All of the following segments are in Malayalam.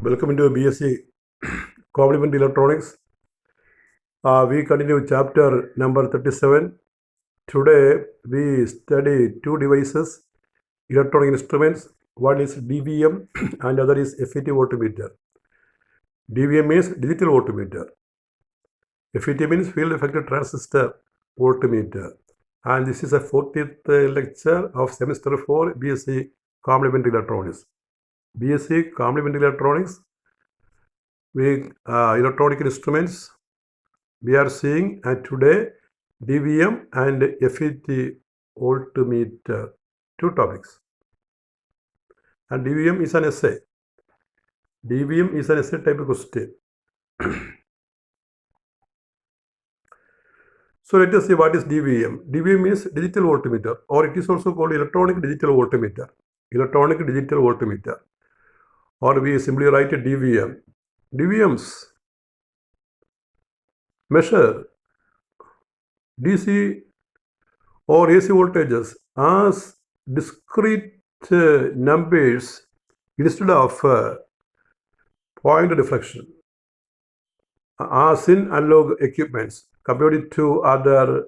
Welcome into BSc Complementary Electronics. We continue chapter number 37. Today we study two devices, electronic instruments. One is DVM and other is FET voltmeter. DVM means digital voltmeter. FET means field effective transistor voltmeter. And this is a 40th lecture of semester 4 BSc Complementary Electronics. BSc Complementary Electronics, electronic instruments we are seeing, and today DVM and FET voltmeter, two topics. And DVM is an essay. DVM is an essay type of question. So let us see what is DVM. DVM is digital voltmeter, or it is also called electronic digital voltmeter. Electronic digital voltmeter, or we simply write DVM. DVMs measure DC or AC voltages as discrete numbers instead of point deflection, as in analog equipments. Compared to other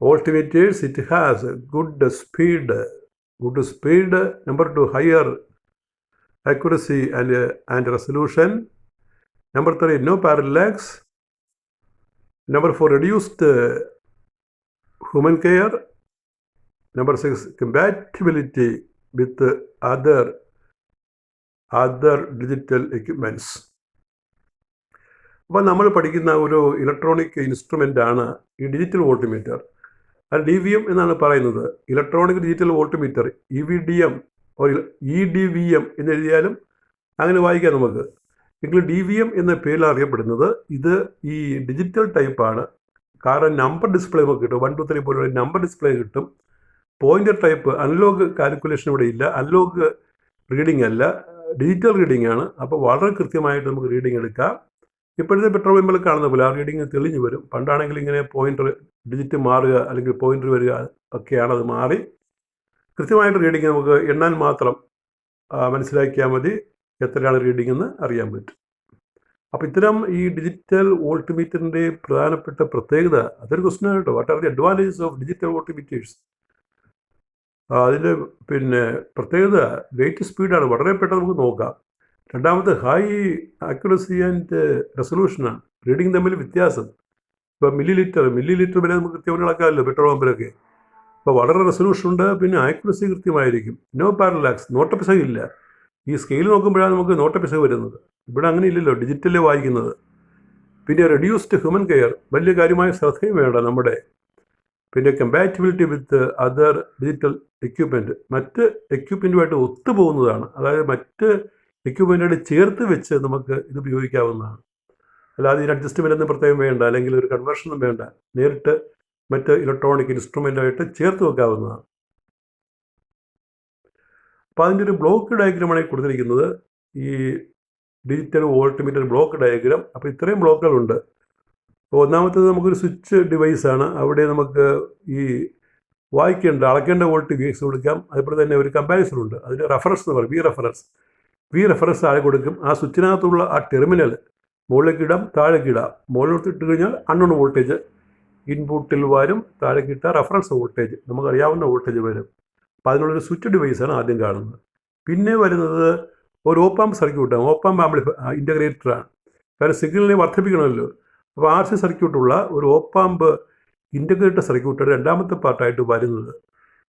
voltmeters, it has good speed. Number two, higher accuracy and resolution. Number three, no parallax. Number four, reduced human care. Number six, compatibility with other digital equipments. അപ്പോൾ നമ്മൾ പഠിക്കുന്ന ഒരു ഇലക്ട്രോണിക് ഇൻസ്ട്രുമെൻ്റ് ആണ് ഈ ഡിജിറ്റൽ വോൾട്ട്മീറ്റർ. അത് DVM എന്നാണ് പറയുന്നത്. Electronic digital voltmeter, EVDM or EDVM എന്നെഴുതിയാലും അങ്ങനെ വായിക്കാം നമുക്ക്. എങ്കിലും DVM എന്ന പേരിൽ അറിയപ്പെടുന്നത് ഇത് ഈ ഡിജിറ്റൽ ടൈപ്പാണ്. കാരണം നമ്പർ ഡിസ്പ്ലേ നമുക്ക് കിട്ടും, 1 2 3 പോലുള്ള നമ്പർ ഡിസ്പ്ലേ കിട്ടും. പോയിൻ്റർ ടൈപ്പ് അനലോഗ് കാൽക്കുലേഷൻ ഇവിടെ ഇല്ല, അനലോഗ് റീഡിംഗ് അല്ല, ഡിജിറ്റൽ റീഡിംഗ് ആണ്. അപ്പോൾ വളരെ കൃത്യമായിട്ട് നമുക്ക് റീഡിംഗ് എടുക്കാം. ഇപ്പോഴത്തെ പെട്രോൾ പമ്പിൽ കാണുന്ന പോലെ ആ റീഡിംഗ് തെളിഞ്ഞു വരും. പണ്ടാണെങ്കിൽ ഇങ്ങനെ പോയിൻ്റർ ഡിജിറ്റ് മാറുക അല്ലെങ്കിൽ പോയിൻ്റർ വരിക ഒക്കെയാണ്, അത് മാറി കൃത്യമായിട്ട് റീഡിംഗ് നമുക്ക് എണ്ണാൻ മാത്രം മനസ്സിലാക്കിയാൽ മതി എത്രയാണ് റീഡിംഗ് എന്ന് അറിയാൻ പറ്റും. അപ്പോൾ ഇത്തരം ഈ ഡിജിറ്റൽ വോൾട്ട്മീറ്ററിൻ്റെ പ്രധാനപ്പെട്ട പ്രത്യേകത, അതൊരു ക്വസ്റ്റ്യൻ ആണ് കേട്ടോ. What are the advantages of digital voltmeters? അതിൻ്റെ പ്രത്യേകത ഗ്രേറ്റ് സ്പീഡാണ്, വളരെ പെട്ടെന്ന് നമുക്ക് നോക്കാം. രണ്ടാമത് ഹൈ ആക്യുറസി ആൻഡ് റെസൊല്യൂഷനാണ്. റീഡിംഗ് തമ്മിൽ വ്യത്യാസം. ഇപ്പോൾ മില്ലി ലിറ്റർ വരെ നമുക്ക് കൃത്യമായിട്ട് അളക്കാമല്ലോ പെട്രോൾ പമ്പിലൊക്കെ. അപ്പോൾ വളരെ റെസൊല്യൂഷൻ ഉണ്ട്, പിന്നെ ആക്യുറസി കൃത്യമായിരിക്കും. നോ പാരലാക്സ്, നോട്ടപ്പിശകില്ല. ഈ സ്കെയിൽ നോക്കുമ്പോഴാണ് നമുക്ക് നോട്ടപ്പിശക് വരുന്നത്. ഇവിടെ അങ്ങനെ ഇല്ലല്ലോ, ഡിജിറ്റലിൽ വായിക്കുന്നത്. പിന്നെ റെഡ്യൂസ്ഡ് ഹ്യൂമൻ കെയർ, വലിയ കാര്യമായ ശ്രദ്ധയും വേണ്ട നമ്മുടെ. പിന്നെ കമ്പാറ്റിബിലിറ്റി വിത്ത് അതർ ഡിജിറ്റൽ എക്യുപ്മെൻറ്റ്, മറ്റ് എക്യുപ്മെൻറ്റുമായിട്ട് ഒത്തുപോകുന്നതാണ്. അതായത് മറ്റ് എക്യുപ്മെൻറ്റായിട്ട് ചേർത്ത് വെച്ച് നമുക്ക് ഇത് ഉപയോഗിക്കാവുന്നതാണ്. അല്ലാതെ ഇതിന് അഡ്ജസ്റ്റ്മെൻ്റ് ഒന്നും പ്രത്യേകം വേണ്ട, അല്ലെങ്കിൽ ഒരു കൺവേർഷനും വേണ്ട. നേരിട്ട് മറ്റ് ഇലക്ട്രോണിക് ഇൻസ്ട്രുമെൻ്റായിട്ട് ചേർത്ത് വെക്കാവുന്നതാണ്. അപ്പോൾ അതിൻ്റെ ഒരു ബ്ലോക്ക് ഡയഗ്രമാണ് കൊടുത്തിരിക്കുന്നത്, ഈ ഡിജിറ്റൽ വോൾട്ട്മീറ്റർ ബ്ലോക്ക് ഡയഗ്രാം. അപ്പോൾ ഇത്രയും ബ്ലോക്കുകളുണ്ട്. അപ്പോൾ ഒന്നാമത്തേത് നമുക്കൊരു സ്വിച്ച് ഡിവൈസാണ്. അവിടെ നമുക്ക് ഈ അളക്കേണ്ട വോൾട്ട് VX കൊടുക്കാം. അതുപോലെ തന്നെ ഒരു കമ്പാരിസൺ ഉണ്ട്, അതിന് റെഫറൻസ് എന്ന് പറയും, വി റെഫറൻസ് താഴെ കൊടുക്കും. ആ സ്വിച്ചിനകത്തുള്ള ആ ടെർമിനൽ മുകളിലേക്ക് ഇടാം, താഴേക്ക് ഇടാം. മുകളിലോട്ട് ഇട്ട് കഴിഞ്ഞാൽ അൺനോൺ വോൾട്ടേജ് ഇൻപുട്ടിൽ വരും, താഴേക്ക് ഇട്ടാൽ റെഫറൻസ് വോൾട്ടേജ്, നമുക്കറിയാവുന്ന വോൾട്ടേജ് വരും. അപ്പോൾ അതിനുള്ളൊരു സ്വിച്ച് ഡിവൈസാണ് ആദ്യം കാണുന്നത്. പിന്നെ വരുന്നത് ഒരു ഓപ്പാമ്പ് സർക്യൂട്ടാണ്. ഓപ്പാമ്പ് ഇൻ്റഗ്രേറ്ററാണ്. കാരണം സിഗ്നലിനെ വർദ്ധിപ്പിക്കണമല്ലോ. അപ്പോൾ RC സർക്യൂട്ടുള്ള ഒരു ഓപ്പാമ്പ് ഇൻ്റഗ്രേറ്റർ സർക്യൂട്ടാണ് രണ്ടാമത്തെ പാർട്ടായിട്ട് വരുന്നത്.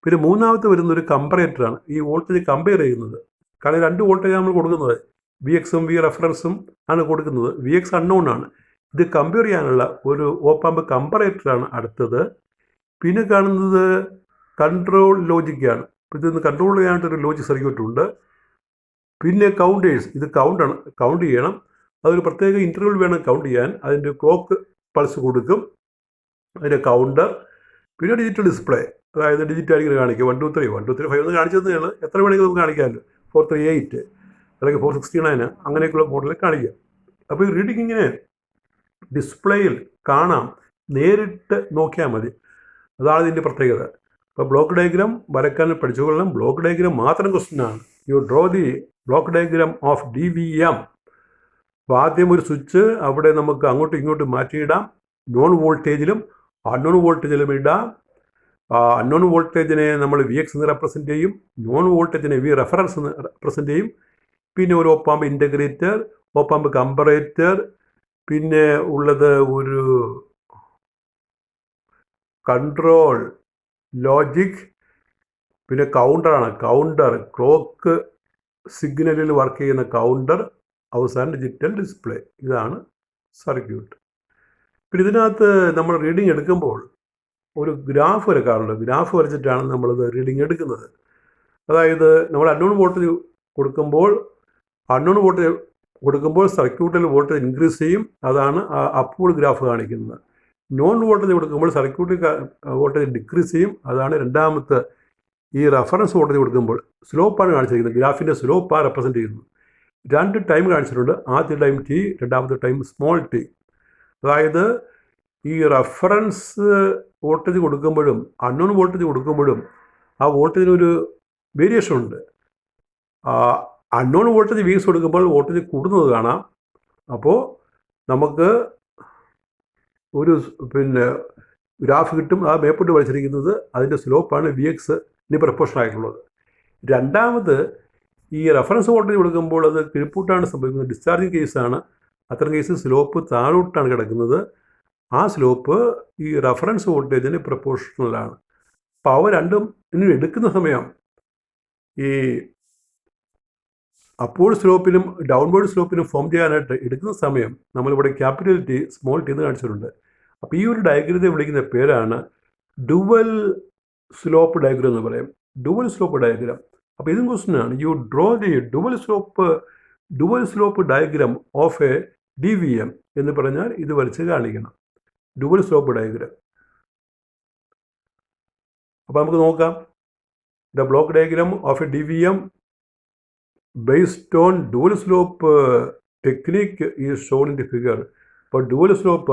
പിന്നെ മൂന്നാമത്തെ വരുന്ന ഒരു കമ്പറേറ്ററാണ്, ഈ വോൾട്ടേജ് കമ്പയർ ചെയ്യുന്നത്. കാരണം 2 വോൾട്ടേജ് നമ്മൾ കൊടുക്കുന്നത്, VXും V റെഫറൻസും ആണ് കൊടുക്കുന്നത്. VX അൺനോൺ ആണ്. ഇത് കമ്പയർ ചെയ്യാനുള്ള ഒരു ഓപ്പാമ്പ് കമ്പറേറ്ററാണ് അടുത്തത്. പിന്നെ കാണുന്നത് കൺട്രോൾ ലോജിക്കാണ്. ഇതൊന്ന് കൺട്രോൾ ചെയ്യാനായിട്ടൊരു ലോജിക് സർക്യൂട്ട് ഉണ്ട്. പിന്നെ കൗണ്ടേഴ്സ്, ഇത് കൗണ്ട് ചെയ്യണം. അതൊരു പ്രത്യേക ഇൻ്റർവൽ വേണം കൗണ്ട് ചെയ്യാൻ. അതിൻ്റെ ക്ലോക്ക് പൾസ് കൊടുക്കും, അതിൻ്റെ കൗണ്ടർ. പിന്നെ ഡിജിറ്റൽ ഡിസ്പ്ലേ, അതായത് ഡിജിറ്റാലിങ്ങനെ കാണിക്കും. 1 2 3 1 2 3 5 എന്ന് കാണിച്ചതെന്നാണ്. എത്ര വേണമെങ്കിൽ നമുക്ക് കാണിക്കാമല്ലോ. 438 അല്ലെങ്കിൽ 469 അങ്ങനെയൊക്കെയുള്ള മോഡലിൽ കാണിക്കാം. അപ്പോൾ ഈ റീഡിംഗ് ഇങ്ങനെ ഡിസ്പ്ലേയിൽ കാണാം, നേരിട്ട് നോക്കിയാൽ മതി. അതാണ് ഇതിൻ്റെ പ്രത്യേകത. അപ്പോൾ ബ്ലോക്ക് ഡയഗ്രാം വരക്കാൻ പഠിച്ചുകൊള്ളണം. ബ്ലോക്ക് ഡയഗ്രാം മാത്രം ക്വസ്റ്റ്യനാണ്. U draw the block diagram of DVM അപ്പോൾ ആദ്യം ഒരു സ്വിച്ച് അവിടെ നമുക്ക് അങ്ങോട്ടും ഇങ്ങോട്ടും മാറ്റിയിടാം. നോൺ വോൾട്ടേജിലും അൺനോൺ വോൾട്ടേജിലും ഇടാം. അൺനോൺ വോൾട്ടേജിനെ നമ്മൾ വി എക്സ് എന്ന് റെപ്രസെൻ്റ് ചെയ്യും, നോൺ വോൾട്ടേജിനെ വി റെഫറൻസ് എന്ന് റെപ്രസെൻ്റ് ചെയ്യും. പിന്നെ ഒരു ഓപ്പാമ്പ് ഇൻ്റഗ്രേറ്റർ, ഓപ്പാമ്പ് കമ്പറേറ്റർ, പിന്നെ ഉള്ളത് ഒരു കൺട്രോൾ ലോജിക്, പിന്നെ കൗണ്ടറാണ്. കൗണ്ടർ ക്ലോക്ക് സിഗ്നലിൽ വർക്ക് ചെയ്യുന്ന കൗണ്ടർ, അവസാനം ഡിജിറ്റൽ ഡിസ്പ്ലേ. ഇതാണ് സർക്യൂട്ട്. പിന്നെ ഇതിനകത്ത് നമ്മൾ റീഡിങ് എടുക്കുമ്പോൾ ഒരു ഗ്രാഫ് വരക്കാറുണ്ട്. ഗ്രാഫ് വരച്ചിട്ടാണ് നമ്മളിത് റീഡിങ് എടുക്കുന്നത്. അതായത് നമ്മൾ അൺനോൺ വോൾട്ടേജ് കൊടുക്കുമ്പോൾ സർക്യൂട്ടിൽ വോൾട്ടേജ് ഇൻക്രീസ് ചെയ്യും. അതാണ് അപ്വേഡ് ഗ്രാഫ് കാണിക്കുന്നത്. നോൺ വോൾട്ടേജ് കൊടുക്കുമ്പോൾ സർക്യൂട്ടിൽ വോൾട്ടേജ് ഡിക്രീസ് ചെയ്യും. അതാണ് രണ്ടാമത്തെ. ഈ റെഫറൻസ് വോൾട്ടേജ് കൊടുക്കുമ്പോൾ സ്ലോപ്പാണ് കാണിച്ചിരിക്കുന്നത്. ഗ്രാഫിൻ്റെ സ്ലോപ്പാണ് റെപ്രസെൻ്റ് ചെയ്യുന്നത്. 2 ടൈം കാണിച്ചിട്ടുണ്ട്. ആദ്യ ടൈം ടി, രണ്ടാമത്തെ ടൈം സ്മോൾ ടി. അതായത് ഈ റെഫറൻസ് വോൾട്ടേജ് കൊടുക്കുമ്പോഴും അൺനോൺ വോൾട്ടേജ് കൊടുക്കുമ്പോഴും ആ വോൾട്ടേജിനൊരു വേരിയേഷൻ ഉണ്ട്. അൺനോൺ വോൾട്ടേജ് വി എക്സ് കൊടുക്കുമ്പോൾ വോൾട്ടേജ് കൂടുന്നത് കാണാം. അപ്പോൾ നമുക്ക് ഒരു ഗ്രാഫ് കിട്ടും. ആ മേപ്പോട്ട് വരച്ചിരിക്കുന്നത് അതിൻ്റെ സ്ലോപ്പാണ് വി എക്സിന് പ്രൊപ്പോർഷൻ ആയിട്ടുള്ളത്. രണ്ടാമത് ഈ റെഫറൻസ് വോൾട്ടേജ് കൊടുക്കുമ്പോൾ അത് കീഴ്പോട്ടാണ് സംഭവിക്കുന്നത്. ഡിസ്ചാർജിങ് കേസാണ്. അത്തരം കേസിൽ സ്ലോപ്പ് താഴോട്ടാണ് കിടക്കുന്നത്. ആ സ്ലോപ്പ് ഈ റെഫറൻസ് വോൾട്ടേജിന് പ്രൊപ്പോർഷണലാണ്. അപ്പോൾ അവ രണ്ടും ഇനി എടുക്കുന്ന സമയം ഈ അപ്വേർഡ് സ്ലോപ്പിനും ഡൗൺവേർഡ് സ്ലോപ്പിനും ഫോം ചെയ്യാനായിട്ട് എടുക്കുന്ന സമയം നമ്മളിവിടെ ക്യാപിറ്റൽ ടി സ്മോൾ ടി എന്ന് കാണിച്ചിട്ടുണ്ട്. അപ്പോൾ ഈ ഒരു ഡയഗ്രത്തെ വിളിക്കുന്ന പേരാണ് ഡുവൽ സ്ലോപ്പ് ഡയഗ്രം എന്ന് പറയും. Dual slope diagram. അപ്പോൾ ഇതും ക്വസ്റ്റ്യനാണ്. U draw the dual slope diagram of A DVM എന്ന് പറഞ്ഞാൽ ഇത് വരച്ച് കാണിക്കണം. Dual slope diagram. അപ്പോൾ നമുക്ക് നോക്കാം. The block diagram of A DVM based on dual slope technique is shown in the figure. അപ്പോൾ ഡുവൽ സ്ലോപ്പ്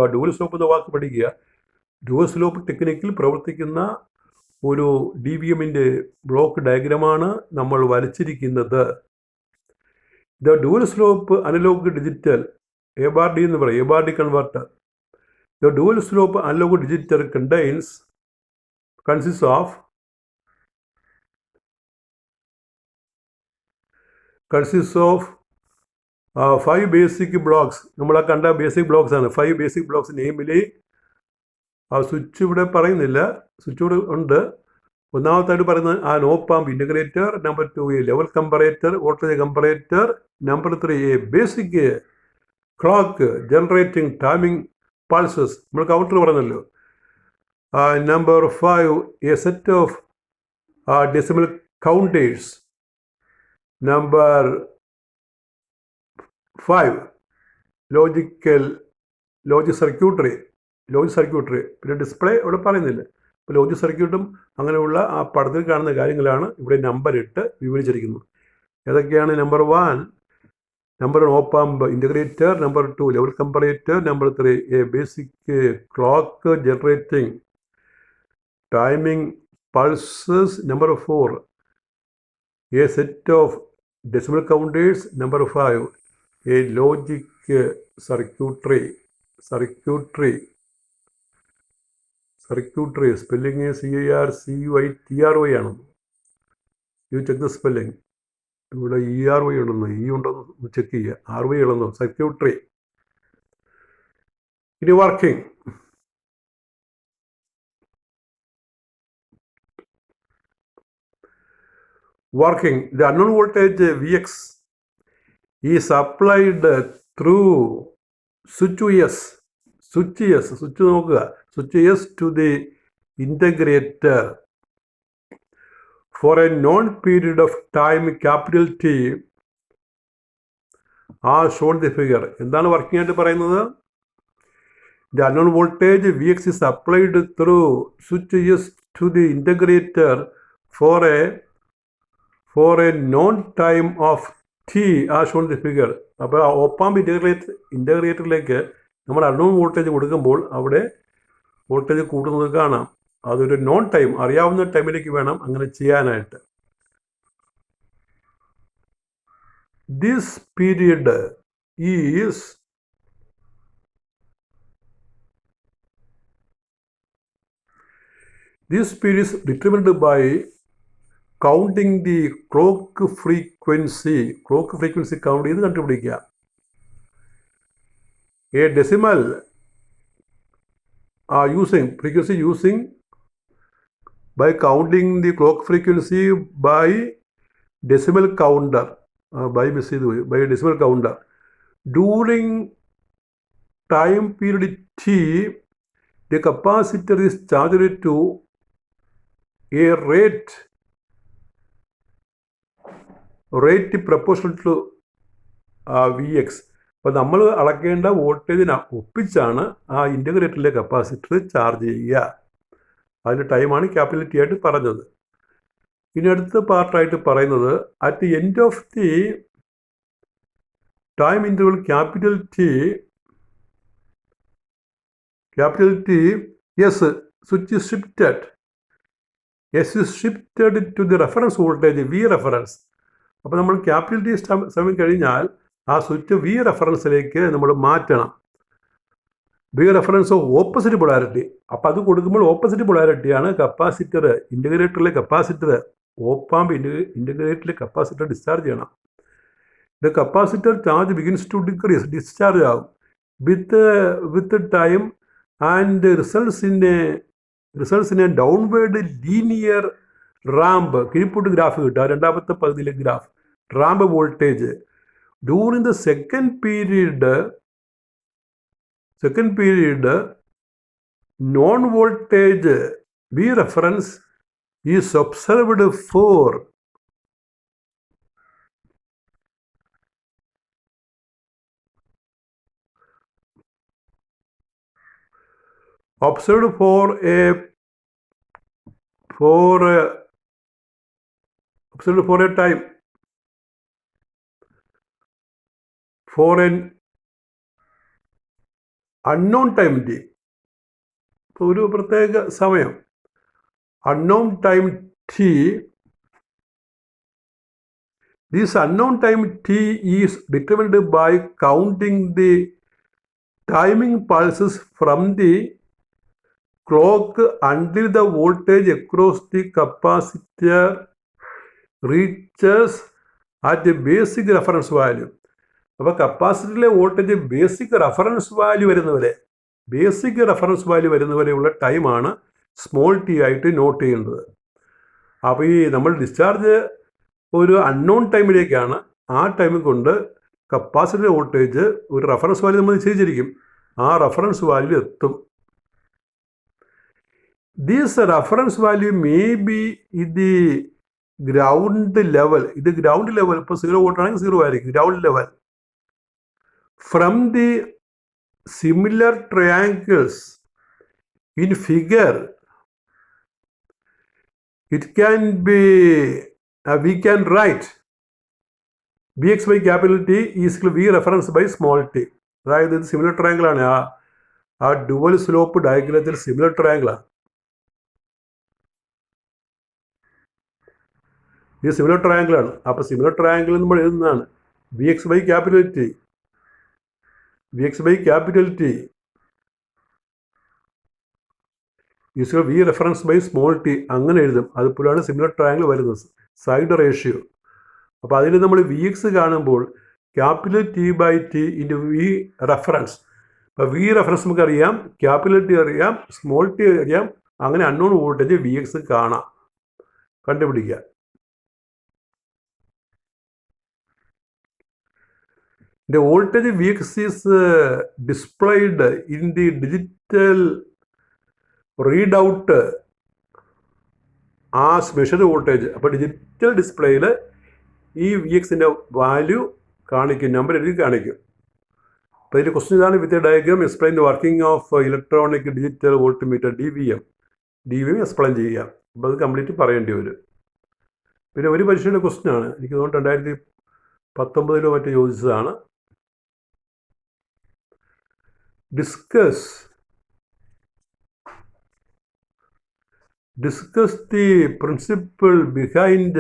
എന്ന വാക്ക് പഠിക്കുക. ഡുവൽ സ്ലോപ്പ് ടെക്നിക്കിൽ പ്രവർത്തിക്കുന്ന ഒരു DVMൻ്റെ ബ്ലോക്ക് ഡയഗ്രമാണ് നമ്മൾ വരച്ചിരിക്കുന്നത്. The dual slope analogue digital ABARD എന്ന് പറയും, ABARD converter. The dual slope analogue digital consists of 5 basic blocks. നമ്മളാ കണ്ട ബേസിക് ബ്ലോക്സ് ആണ്. 5 ബേസിക് ബ്ലോക്സ്. നെയിമിലി ആ സ്വിച്ച് ഇവിടെ പറയുന്നില്ല, സ്വിച്ച് ഇവിടെ ഉണ്ട്. ഒന്നാമത്തായിട്ട് പറയുന്നത് ആ op amp integrator, number 2 A level comparator, voltage comparator, number 3 A basic clock generating timing pulses. നമ്മൾ കൗണ്ടർ പറഞ്ഞല്ലോ. Number 5 A set of decimal counters. Number 5 logic circuitry. പിന്നെ ഡിസ്പ്ലേ ഇവിടെ പറയുന്നില്ല. ഇപ്പോൾ ലോജിക് സർക്യൂട്ടും അങ്ങനെയുള്ള ആ പടത്തിൽ കാണുന്ന കാര്യങ്ങളാണ് ഇവിടെ നമ്പർ 8 വിവരിച്ചിരിക്കുന്നത്. ഏതൊക്കെയാണ്? Number 1 op amp integrator, number 2 level comparator, number 3 A basic clock generating timing pulses, number 4 a set of decimal counters, number 5 a logic circuitry. Spelling is CARCUITRY ആണ്. U check the spelling. ഇവിടെ ERY ഉണ്ടെന്ന്, ഉണ്ടോന്ന് ചെക്ക് ചെയ്യുക. RY ഉള്ളെന്നോ. സർക്യൂട്ടറി. ഇനി working. The unknown voltage Vx is applied through switch S to the integrator for a known period of time capital T as shown in the figure. എന്താണ് വർക്കിംഗ് ആയിട്ട് പറയുന്നത്? The unknown voltage Vx is applied through switch S to the integrator for a known time of T as shown in the figure. അപ്പോൾ ഓപ്പാമ്പ് ഇൻ്റഗ്രേറ്ററിലേക്ക് നമ്മൾ അൺനോൺ വോൾട്ടേജ് കൊടുക്കുമ്പോൾ അവിടെ വോൾട്ടേജ് കൂടുന്നത് കാണാം. അതൊരു നോൺ ടൈം, അറിയാവുന്ന ടൈമിലേക്ക് വേണം അങ്ങനെ ചെയ്യാനായിട്ട്. This period is this speed is determined by counting the clock frequency count ചെയ്ത് കണ്ടുപിടിക്കുക. A decimal using by counting the clock frequency by decimal counter by decimal counter during time period t, the capacitor is charged to a rate proportional to Vx. അപ്പോൾ നമ്മൾ അളക്കേണ്ട വോൾട്ടേജിന് ഒപ്പിച്ചാണ് ആ ഇൻ്റഗ്രേറ്ററിലെ കപ്പാസിറ്റർ ചാർജ് ചെയ്യുക. അതിൻ്റെ ടൈമാണ് ക്യാപിറ്റൽ ടി ആയിട്ട് പറഞ്ഞത്. ഇനി അടുത്ത പാർട്ടായിട്ട് പറയുന്നത് at the end of the time interval capital T yes switch is shifted to the reference voltage V reference. അപ്പോൾ നമ്മൾ ക്യാപിറ്റൽ ടി സമയം കഴിഞ്ഞാൽ ആ സ്വിച്ച് വി റെഫറൻസിലേക്ക് നമ്മൾ മാറ്റണം. V reference opposite polarity. അപ്പോൾ അത് കൊടുക്കുമ്പോൾ ഓപ്പോസിറ്റ് പൊളാരിറ്റിയാണ് കപ്പാസിറ്റർ ഇൻ്റഗ്രേറ്ററിലെ കപ്പാസിറ്റർ ഓപ്പാമ്പ് ഇൻ്റഗ്രേറ്ററിലെ കപ്പാസിറ്റർ ഡിസ്ചാർജ് ചെയ്യണം. The capacitor charge begins to discharge ആകും with time and results in a downward linear ramp. കീഴ്പോട്ട് ഗ്രാഫ് കിട്ടുക. രണ്ടാമത്തെ പകുതിയിലെ graph ramp voltage during the second period non-voltage V reference is observed for a time for an unknown time t. ഒരു പ്രത്യേക സമയം unknown time t. This unknown time t is determined by counting the timing pulses from the clock until the voltage across the capacitor reaches at the basic reference value. അപ്പോൾ കപ്പാസിറ്ററിലെ വോൾട്ടേജ് ബേസിക് റെഫറൻസ് വാല്യൂ വരുന്നവരെയുള്ള ടൈമാണ് സ്മോൾ ടി ആയിട്ട് നോട്ട് ചെയ്യേണ്ടത്. അപ്പോൾ ഈ നമ്മൾ ഡിസ്ചാർജ് ഒരു അൺനോൺ ടൈമിലേക്കാണ്. ആ ടൈമിൽ കൊണ്ട് കപ്പാസിറ്റർ വോൾട്ടേജ് ഒരു റെഫറൻസ് വാല്യൂ നമ്മൾ നിശ്ചയിച്ചിരിക്കും. ആ റെഫറൻസ് വാല്യൂ എത്തും. This reference value may be ഇത് ഗ്രൗണ്ട് ലെവൽ. ഇത് ഗ്രൗണ്ട് ലെവൽ. ഇപ്പോൾ 0 വോൾട്ട് ആണെങ്കിൽ 0 ആയിരിക്കും ground level. From the similar triangles in figure, it can be we can write Vx by capital T is equal to V reference by small t. അതായത് ഇത് സിമിലർ ട്രയാങ്കിൾ ആണ്. ആ ഡുവൽ സ്ലോപ്പ് ഡയഗ്രത്തിൽ സിമിലർ ട്രയാങ്കിൾ ആണ്. ഇത് സിമിലർ ട്രയാങ്കിൾ ആണ്. അപ്പോൾ സിമിലർ ട്രയാങ്കിൾ നമ്മൾ എഴുതുന്നതാണ് Vx by capital T is V reference by small t. അങ്ങനെ എഴുതും. അതുപോലെയാണ് സിമിലർ ട്രയാങ്കിൾ വരുന്നത്. Side ratio. അപ്പോൾ അതിൽ നമ്മൾ വി എക്സ് കാണുമ്പോൾ capital T by T into V reference. അപ്പോൾ വി റെഫറൻസ് നമുക്കറിയാം, ക്യാപിറ്റൽ ടി അറിയാം, സ്മോൾ ടി അറിയാം. അങ്ങനെ അൺനോൺ വോൾട്ടേജ് വി എക്സ് കാണാം, കണ്ടുപിടിക്കുക. The voltage Vx is displayed in the digital readout as measured voltage. അപ്പോൾ ഡിജിറ്റൽ ഡിസ്പ്ലേയിൽ ഈ വി എക്സിൻ്റെ വാല്യൂ കാണിക്കും, നമ്പർ എഴുതി കാണിക്കും. അപ്പോൾ ഇതിൻ്റെ ക്വസ്റ്റ്യൻ ഇതാണ്. With diagram explain the working of electronic digital voltmeter D V M explain ചെയ്യുക. അപ്പോൾ അത് കംപ്ലീറ്റ് പറയേണ്ടി വരും. പിന്നെ ഒരു പരീക്ഷയുടെ ക്വസ്റ്റ്യൻ ആണ്. എനിക്ക് തോന്നുന്നു 2019 മറ്റോ ചോദിച്ചതാണ്. Discuss the principle behind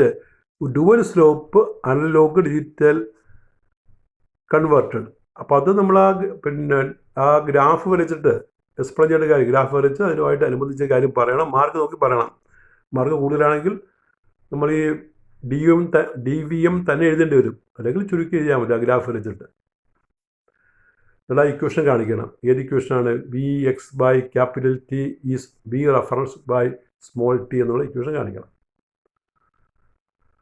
dual slope analog digital converter. അപ്പോൾ അത് നമ്മൾ പിന്നെ ആ ഗ്രാഫ് വരച്ചിട്ട് എക്സ്പ്ലെയിൻ ചെയ്യേണ്ട കാര്യം ഗ്രാഫ് വരച്ച് അതിനുമായിട്ട് അനുബന്ധിച്ച കാര്യം പറയണം. മാർക്ക് നോക്കി പറയണം. മാർക്ക് കൂടുതലാണെങ്കിൽ നമ്മൾ ഈ DVM തന്നെ എഴുതേണ്ടി വരും. അല്ലെങ്കിൽ ചുരുക്കി എഴുതിയാൽ മതി ആ ഗ്രാഫ് വരച്ചിട്ട്. എന്നിട്ട് ആ ഇക്വേഷൻ കാണിക്കണം. ഏത് ഇക്വേഷനാണ്? Vx/T is V reference by small t എന്നുള്ള ഇക്വേഷൻ കാണിക്കണം.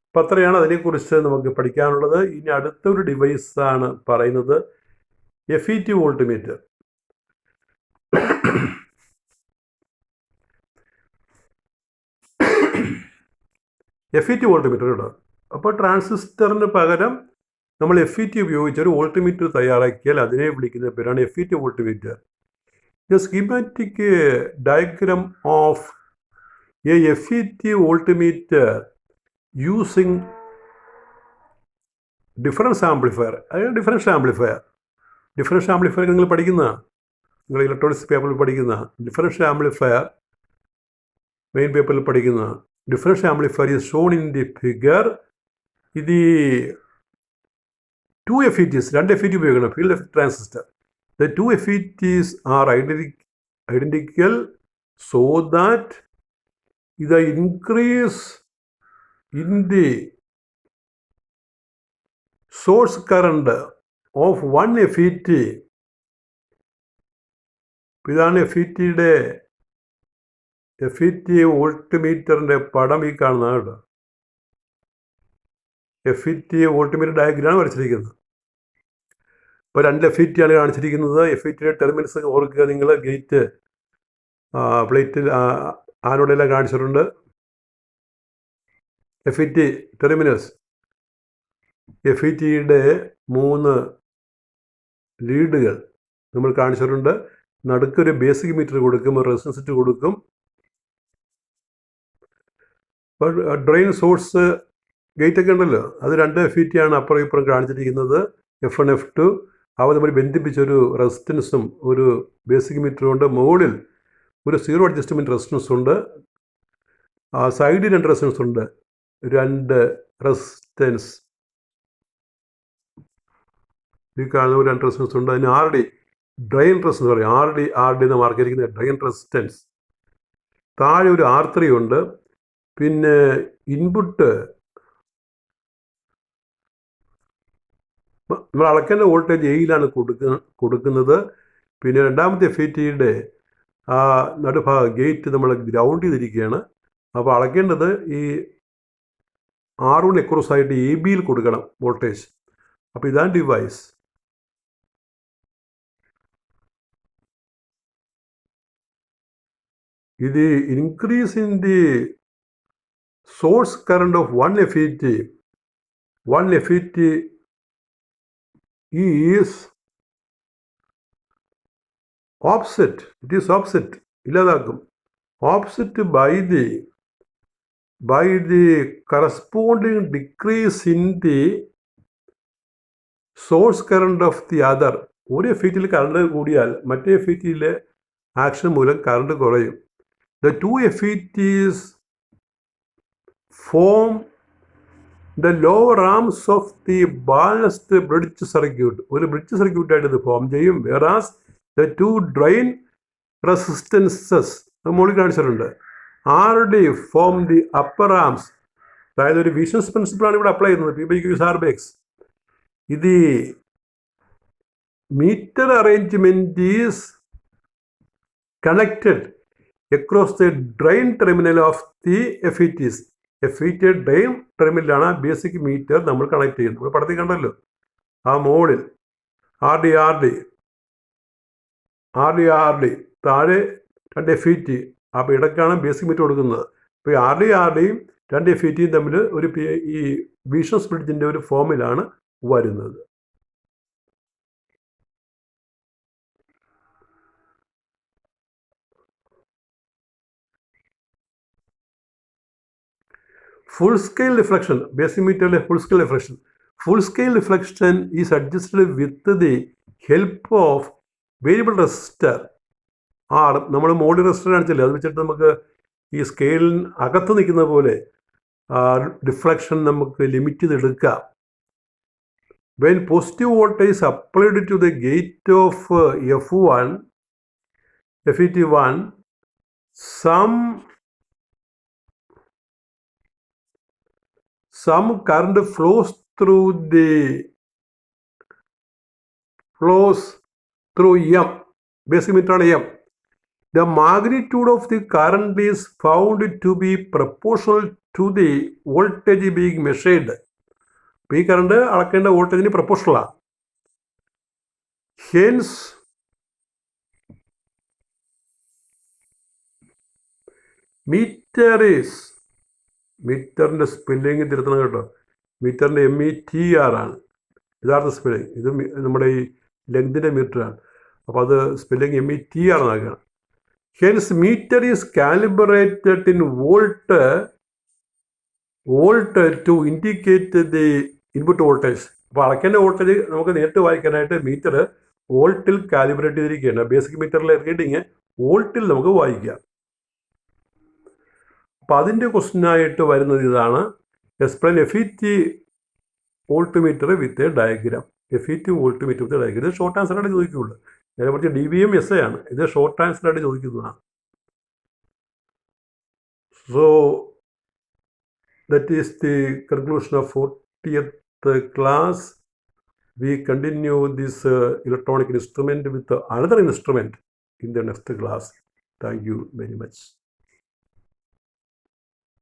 അപ്പം അത്രയാണ് അതിനെക്കുറിച്ച് നമുക്ക് പഠിക്കാനുള്ളത്. ഇനി അടുത്തൊരു ഡിവൈസാണ് പറയുന്നത് FET വോൾട്ട്മീറ്റർ. FET വോൾട്ട്മീറ്റർ കേട്ടോ. അപ്പോൾ ട്രാൻസിസ്റ്ററിന് പകരം നമ്മൾ FET ഉപയോഗിച്ച് ഒരു വോൾട്ട്മീറ്റർ തയ്യാറാക്കിയാൽ അതിനെ വിളിക്കുന്ന പേരാണ് FET voltmeter. The schematic diagram of A FET voltmeter using difference amplifier. അതായത് ഡിഫറൻസ് ആംപ്ലിഫയർ നിങ്ങൾ പഠിക്കുന്നതാണ്. നിങ്ങൾ ഇലക്ട്രോണിക്സ് പേപ്പറിൽ പഠിക്കുന്നതാണ്. ഡിഫറൻഷ്യൽ ആംപ്ലിഫയർ മെയിൻ പേപ്പറിൽ പഠിക്കുന്നതാണ്. Differential amplifier is shown in the figure. ഇത് 2 FETs, 2 FET ഉപയോഗിക്കണം. Field effect transistor. The 2 FETs are identical so that the increase in the source current of one FET, ഇതാണ് FET വോൾട്ട്മീറ്ററിൻ്റെ പടം ഈ കാണുന്നതാണ് കേട്ടോ. FET വോൾട്ട്മീറ്റർ ഡയഗ്രാം വരച്ചിരിക്കുന്നത്. ഇപ്പോൾ 2 FET ആണ് കാണിച്ചിരിക്കുന്നത്. FETയുടെ ടെർമിനൽസ് ഓർക്കുക നിങ്ങൾ. ഗേറ്റ് പ്ലേറ്റിൽ ആനോടെല്ലാം കാണിച്ചിട്ടുണ്ട്. FET terminals. FETയുടെ 3 ലീഡുകൾ നമ്മൾ കാണിച്ചിട്ടുണ്ട്. നടുക്കൊരു ബേസിക് മീറ്റർ കൊടുക്കും, റെസിസ്റ്റൻസ് കൊടുക്കും. ഡ്രെയിൻ സോഴ്സ് ഗേറ്റ് ഒക്കെ ഉണ്ടല്ലോ, അത് 2 FET ആണ് അപ്പുറം ഇപ്പുറം കാണിച്ചിരിക്കുന്നത്. F1 F2 അവ തമ്മിൽ ബന്ധിപ്പിച്ചൊരു റെസിസ്റ്റൻസും ഒരു ബേസിക് മീറ്ററും ഉണ്ട്. മുകളിൽ ഒരു 0 അഡ്ജസ്റ്റ്മെൻറ്റ് റെസിസ്റ്റൻസ് ഉണ്ട്. സൈഡിൽ 2 റെസിസ്റ്റൻസ് ഉണ്ട്. 2 റെസിസ്റ്റൻസ് ഈ കാണുന്ന 2 റെസിസ്റ്റൻസ് ഉണ്ട്. അതിന് RD ഡ്രെയിൻ റെസിസ്റ്റൻസ് പറയും. RD എന്ന് മാർക്കിയിരിക്കുന്ന ഡ്രെയിൻ റെസിസ്റ്റൻസ്. താഴെ ഒരു R3 ഉണ്ട്. പിന്നെ ഇൻപുട്ട് നമ്മൾ അളക്കേണ്ട വോൾട്ടേജ് Aയിലാണ് കൊടുക്കുന്നത്. പിന്നെ രണ്ടാമത്തെ FETയുടെ നടുഭാഗ ഗേറ്റ് നമ്മൾ ഗ്രൗണ്ട് ചെയ്തിരിക്കുകയാണ്. അപ്പോൾ അളക്കേണ്ടത് ഈ R1 എക്രോസ് ആയിട്ട് ABയിൽ കൊടുക്കണം വോൾട്ടേജ്. അപ്പോൾ ഇതാണ് ഡിവൈസ്. ഇത് increase in the source current of one FET is offset. It is offset. ഇല്ലാതാക്കും. Offset by the corresponding decrease in the source current of the other. ഒരു FETയിൽ കറണ്ട് കൂടിയാൽ മറ്റേ FETയിലെ ആക്ഷൻ മൂലം കറണ്ട് കുറയും. The 2 FETs form the lower arms of the balanced bridge circuit. ഒരു ബ്രിഡ്ജ് സർക്യൂട്ടായിട്ട് ഇത് ഫോം ചെയ്യും. whereas the 2 drain resistances മുകളിൽ കാണിച്ചിട്ടുണ്ട്. RD form the upper arms. അതായത് ഒരു വിഷൻസ് പ്രിൻസിപ്പിളാണ് ഇവിടെ അപ്ലൈ ചെയ്യുന്നത്. P/Q=RX. ഇത് meter arrangement is connected across the drain terminal of the FETs. FET drain ടെർമിനലാണ് ബേസിക് മീറ്റർ നമ്മൾ കണക്ട് ചെയ്യുന്നത്. നമ്മൾ പടത്തിൽ കണ്ടല്ലോ ആ മോഡിൽ RD താഴെ 2 FET. അപ്പോൾ ഇടയ്ക്കാണ് ബേസിക് മീറ്റർ കൊടുക്കുന്നത്. അപ്പോൾ ഈ RDയും 2 FETയും തമ്മിൽ ഒരു ഈ വിഷൻസ് ബ്രിഡ്ജിൻ്റെ ഒരു ഫോമിലാണ് വരുന്നത്. Full scale reflection, basic meter full scale reflection. Full scale reflection is adjusted with the help of variable resistor. നമ്മൾ മോഡ് റെസിസ്റ്റർ കാണിച്ചില്ലേ, അത് വെച്ചിട്ട് നമുക്ക് ഈ സ്കെയിലിന് അകത്ത് നിൽക്കുന്ന പോലെ ഡിഫ്ലക്ഷൻ നമുക്ക് ലിമിറ്റ് ചെയ്തെടുക്കാം. when positive voltage is applied to the gate of F1, FET1, some current flows through M, basic meter M. The magnitude of the current is found to be proportional to the voltage being measured. ഈ കറണ്ട് അളക്കേണ്ട വോൾട്ടേജിന് പ്രൊപ്പോർഷണലാണ്. ഹെൻസ് മീറ്ററിൻ്റെ സ്പെല്ലിങ് തിരുത്തണം കേട്ടോ. മീറ്ററിൻ്റെ METR ആണ് യഥാർത്ഥ സ്പെല്ലിങ്. ഇത് നമ്മുടെ ഈ ലെങ്തിൻ്റെ മീറ്ററാണ്. അപ്പോൾ അത് സ്പെല്ലിങ് METR എന്നാക്കുകയാണ്. Hence meter is calibrated in volt to indicate the input voltage. അപ്പോൾ അളക്കേണ്ട വോൾട്ടേജ് നമുക്ക് നേരിട്ട് വായിക്കാനായിട്ട് മീറ്റർ വോൾട്ടിൽ കാലിബ്രേറ്റ് ചെയ്തിരിക്കുകയാണ്. ബേസിക് മീറ്ററിലെ റീഡിങ് വോൾട്ടിൽ നമുക്ക് വായിക്കാം. അപ്പോൾ അതിൻ്റെ ക്വസ്റ്റ്യനായിട്ട് വരുന്നത് ഇതാണ്, explain FET voltmeter with a diagram. FET voltmeter with diagram. ഇത് ഷോർട്ട് ആൻസറായിട്ട് ചോദിക്കുകയുള്ളൂ. നേരെ കുറച്ച് DVM SA ആണ്. ഇത് ഷോർട്ട് ആൻസറായിട്ട് ചോദിക്കുന്നതാണ്. So that is the conclusion of 40th class. We continue this electronic instrument with another instrument in the next class. Thank you very much.